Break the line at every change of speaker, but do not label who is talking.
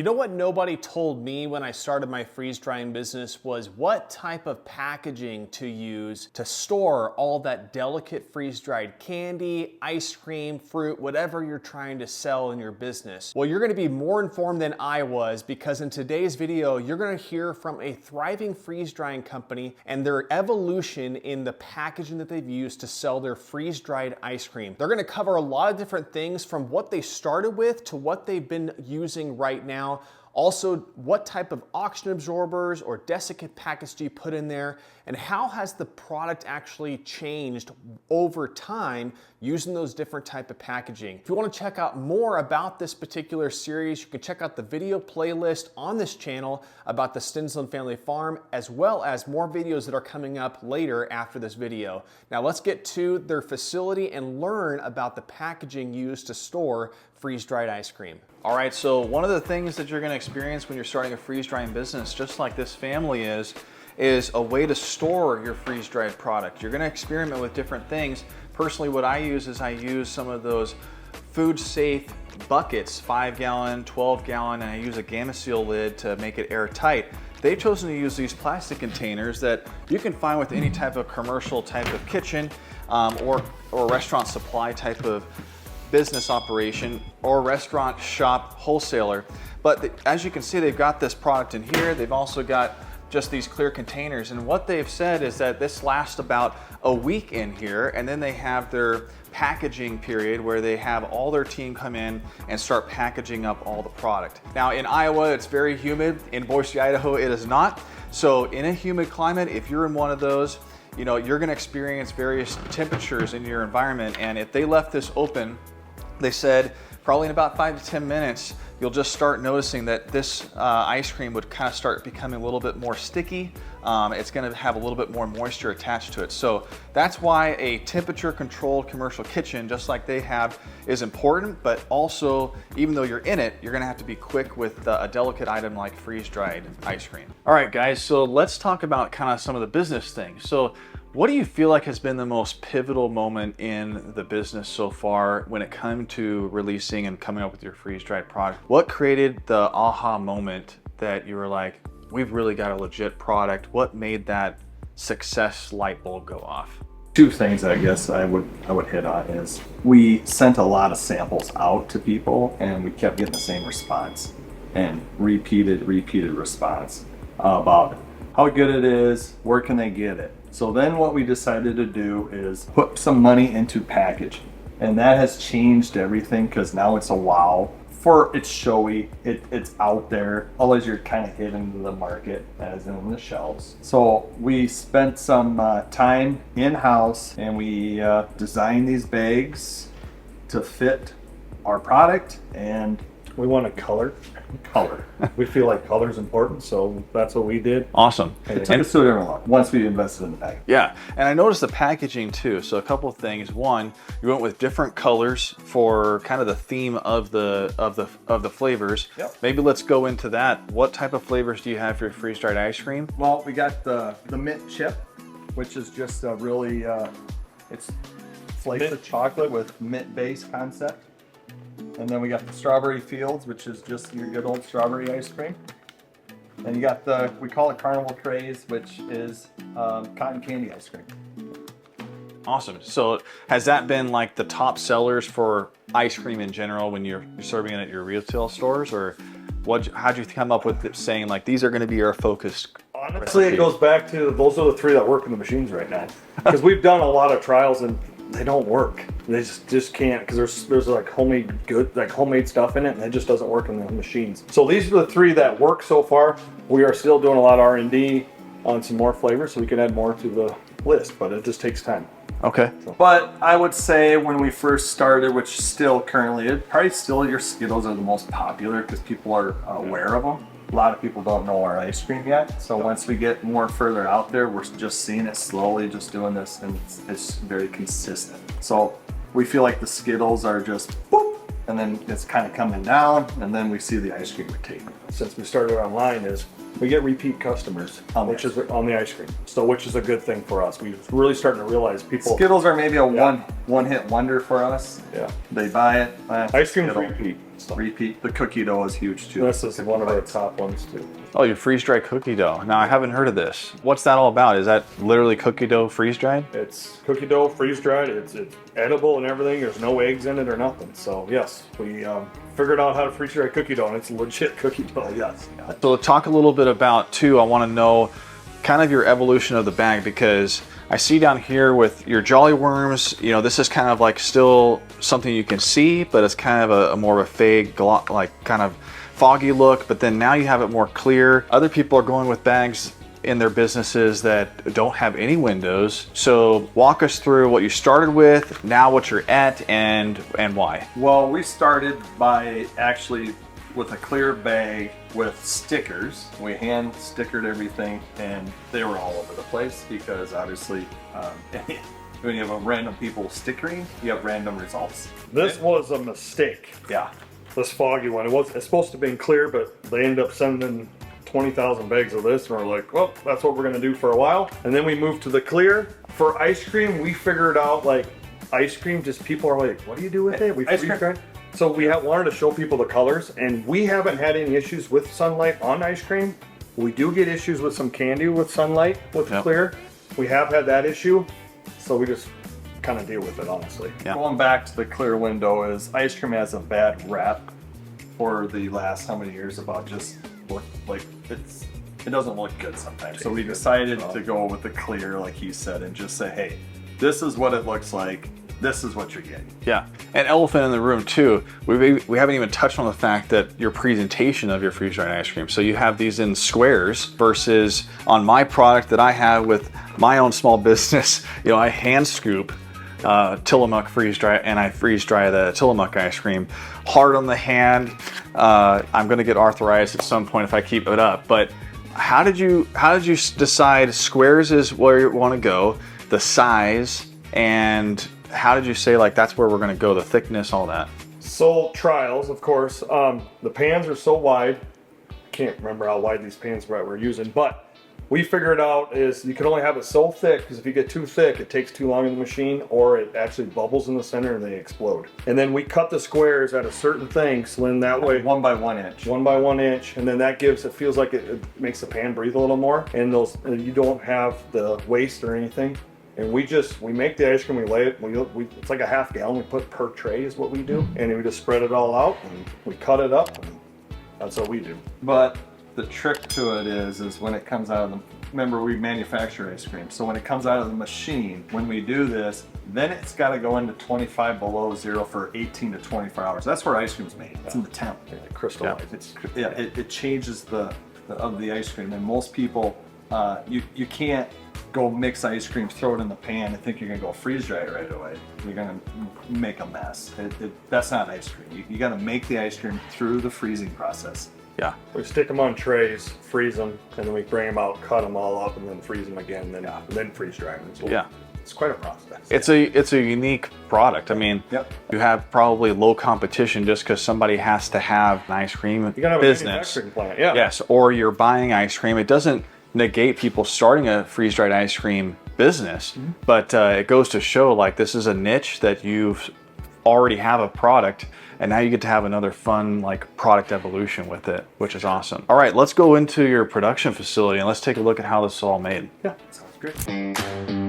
You know what nobody told me when I started my freeze drying business was what type of packaging to use to store all that delicate freeze dried candy, ice cream, fruit, whatever you're trying to sell in your business. Well, you're gonna be more informed than I was because in today's video, you're gonna hear from a thriving freeze drying company and their evolution in the packaging that they've used to sell their freeze dried ice cream. They're gonna cover a lot of different things from what they started with to what they've been using right now. Also, what type of oxygen absorbers or desiccant packets do you put in there? And how has the product actually changed over time using those different type of packaging? If you want to check out more about this particular series, you can check out the video playlist on this channel about the Stensland family farm, as well as more videos that are coming up later after this video. Now let's get to their facility and learn about the packaging used to store freeze-dried ice cream.
All right, so one of the things that you're gonna experience when you're starting a freeze-drying business, just like this family is a way to store your freeze-dried product. You're gonna experiment with different things. Personally, what I use is I use some of those food-safe buckets, 5-gallon, 12-gallon, and I use a Gamma Seal lid to make it airtight. They've chosen to use these plastic containers that you can find with any type of commercial type of kitchen or restaurant supply type of business operation or restaurant shop wholesaler. But as you can see, they've got this product in here. They've also got just these clear containers. And what they've said is that this lasts about a week in here, and then they have their packaging period where they have all their team come in and start packaging up all the product. Now in Iowa, it's very humid. In Boise, Idaho, it is not. So in a humid climate, if you're in one of those, you know, you're gonna experience various temperatures in your environment. And if they left this open, they said probably in about 5 to 10 minutes, you'll just start noticing that this ice cream would kind of start becoming a little bit more sticky. It's gonna have a little bit more moisture attached to it. So that's why a temperature controlled commercial kitchen, just like they have, is important, but also, even though you're in it, you're gonna have to be quick with a delicate item like freeze-dried ice cream. All right, guys, so let's talk about kind of some of the business things. So what do you feel like has been the most pivotal moment in the business so far when it comes to releasing and coming up with your freeze-dried product? What created the aha moment that you were like, we've really got a legit product? What made that success light bulb go off?
Two things I guess I would hit on is we sent a lot of samples out to people and we kept getting the same response and repeated response about how good it is, where can they get it. So then what we decided to do is put some money into packaging, and that has changed everything because now it's a wow. It's showy, it's out there, otherwise you're kind of hidden into the market as in the shelves. So we spent some time in-house and we designed these bags to fit our product, and
we want a color. We feel like color is important, so that's what we did.
Awesome.
It took us to a different level once we invested in the bag.
Yeah, and I noticed the packaging too. So a couple of things. One, you went with different colors for kind of the theme of the flavors.
Yep.
Maybe let's go into that. What type of flavors do you have for your freeze-dried ice cream?
Well, we got the mint chip, which is just a really it's flakes of chocolate with mint base concept. And then we got the strawberry fields, which is just your good old strawberry ice cream. And you got we call it carnival craze, which is cotton candy ice cream.
Awesome. So has that been like the top sellers for ice cream in general when you're serving it at your retail stores, or how'd you come up with it saying like these are going to be our focus?
Honestly, it goes back to those are the three that work in the machines right now, because we've done a lot of trials and they don't work. They just can't, because there's like homemade stuff in it, and it just doesn't work in the machines. So these are the three that work so far. We are still doing a lot of R&D on some more flavors, so we can add more to the list, but it just takes time.
Okay.
But I would say when we first started, which still currently, probably still your Skittles are the most popular because people are aware of them. A lot of people don't know our ice cream yet. So once we get more further out there, we're just seeing it slowly, just doing this, and it's very consistent. So we feel like the Skittles are just boop, and then it's kind of coming down, and then we see the ice cream rotate.
Since we started online, is we get repeat customers, which is on the ice cream. So which is a good thing for us. We're really starting to realize people.
Skittles are maybe a one hit wonder for us.
Yeah.
They buy it.
Ice cream's repeat. So
Repeat. The cookie dough is huge too.
this is one of our top ones too.
Oh, your freeze-dried cookie dough. Now, I haven't heard of this. What's that all about? Is that literally cookie dough freeze-dried?
It's cookie dough, freeze-dried. It's edible and everything. There's no eggs in it or nothing. So yes, we figured out how to freeze-dry cookie dough, and it's legit cookie dough. Yes.
So talk a little bit about, too, I want to know kind of your evolution of the bag, because I see down here with your Jolly Worms, you know, this is kind of like still something you can see, but it's kind of a more of a fake, like kind of foggy look, but then now you have it more clear. Other people are going with bags in their businesses that don't have any windows. So walk us through what you started with, now what you're at, and why.
Well, we started by actually with a clear bag with stickers. We hand stickered everything, and they were all over the place because obviously when you have random people stickering, you have random results.
This was a mistake.
Yeah.
This foggy one. It's supposed to have been clear, but they ended up sending 20,000 bags of this, and we're like, well, that's what we're gonna do for a while. And then we moved to the clear. For ice cream, we figured out like ice cream, just people are like, what do you do with it? We freeze-dried. So we wanted to show people the colors, and we haven't had any issues with sunlight on ice cream. We do get issues with some candy with sunlight with clear. We have had that issue, so we just kind of deal with it, honestly.
Yeah.
Going back to the clear window, is ice cream has a bad rap for the last how many years about just look like it doesn't look good sometimes. So we decided to go with the clear, like he said, and just say, hey, this is what it looks like. This is what you're getting.
Yeah, and elephant in the room too, we haven't even touched on the fact that your presentation of your freeze-dried ice cream. So you have these in squares versus on my product that I have with my own small business, you know, I hand scoop Tillamook freeze-dry, and I freeze-dry the Tillamook ice cream. Hard on the hand. I'm gonna get arthritis at some point if I keep it up. But how did you decide squares is where you want to go, the size, and how did you say like that's where we're going to go, the thickness, all that?
So trials, of course. The pans are so wide. I can't remember how wide these pans we're using, but we figured out is you can only have it so thick, because if you get too thick, it takes too long in the machine, or it actually bubbles in the center and they explode. And then we cut the squares at a certain thing, so then that way
1 by 1 inch.
1 by 1 inch, and then that feels like it makes the pan breathe a little more, and you don't have the waste or anything. And we make the ice cream, we lay it, it's like a half gallon we put per tray is what we do. And we just spread it all out and we cut it up, and that's what we do.
But the trick to it is when it comes out of the, remember we manufacture ice cream. So when it comes out of the machine, when we do this, then it's got to go into 25 below zero for 18 to 24 hours. That's where ice cream's made. It's in the temp.
It crystallizes.
It changes the ice cream. And most people, you can't go mix ice cream, throw it in the pan, and think you're gonna go freeze dry it right away. You're gonna make a mess. That's not ice cream. You gotta make the ice cream through the freezing process.
Yeah.
We stick them on trays, freeze them, and then we bring them out, cut them all up, and then freeze them again, and then freeze dry them. So it's quite a process.
It's a unique product. I mean, you have probably low competition just because somebody has to have an ice cream
you gotta have
business.
A manufacturing plant, yeah.
Yes, or you're buying ice cream. It doesn't negate people starting a freeze-dried ice cream business, but it goes to show like this is a niche that you've already have a product, and now you get to have another fun like product evolution with it, which is awesome. All right, let's go into your production facility and let's take a look at how this is all made.
Yeah, sounds great.